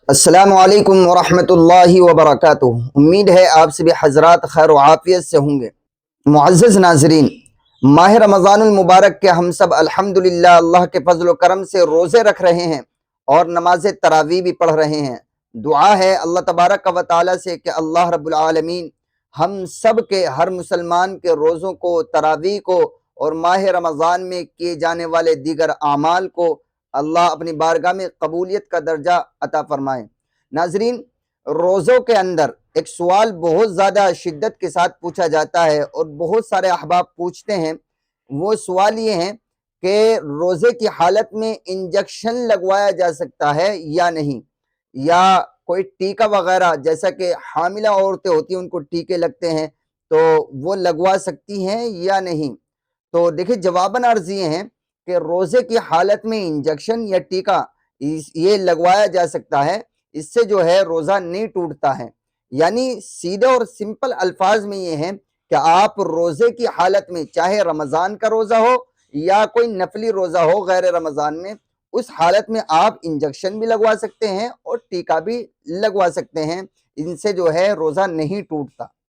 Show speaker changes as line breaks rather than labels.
السلام علیکم ورحمۃ اللہ وبرکاتہ۔ امید ہے آپ سبھی حضرات خیر و عافیت سے ہوں گے۔ معزز ناظرین، ماہ رمضان المبارک کے ہم سب الحمدللہ اللہ کے فضل و کرم سے روزے رکھ رہے ہیں اور نماز تراویح بھی پڑھ رہے ہیں۔ دعا ہے اللہ تبارک و تعالی سے کہ اللہ رب العالمین ہم سب کے، ہر مسلمان کے روزوں کو، تراویح کو اور ماہ رمضان میں کیے جانے والے دیگر اعمال کو اللہ اپنی بارگاہ میں قبولیت کا درجہ عطا فرمائے۔ ناظرین، روزوں کے اندر ایک سوال بہت زیادہ شدت کے ساتھ پوچھا جاتا ہے اور بہت سارے احباب پوچھتے ہیں۔ وہ سوال یہ ہے کہ روزے کی حالت میں انجیکشن لگوایا جا سکتا ہے یا نہیں، یا کوئی ٹیکہ وغیرہ، جیسا کہ حاملہ عورتیں ہوتی ہیں ان کو ٹیکے لگتے ہیں، تو وہ لگوا سکتی ہیں یا نہیں۔ تو دیکھیں، جواباً عرض یہ ہیں کہ روزے کی حالت میں انجیکشن یا ٹیکہ یہ لگوایا جا سکتا ہے، اس سے جو ہے روزہ نہیں ٹوٹتا ہے۔ یعنی سیدھے اور سمپل الفاظ میں یہ ہے کہ آپ روزے کی حالت میں، چاہے رمضان کا روزہ ہو یا کوئی نفلی روزہ ہو غیر رمضان میں، اس حالت میں آپ انجیکشن بھی لگوا سکتے ہیں اور ٹیکہ بھی لگوا سکتے ہیں۔ ان سے جو ہے روزہ نہیں ٹوٹتا۔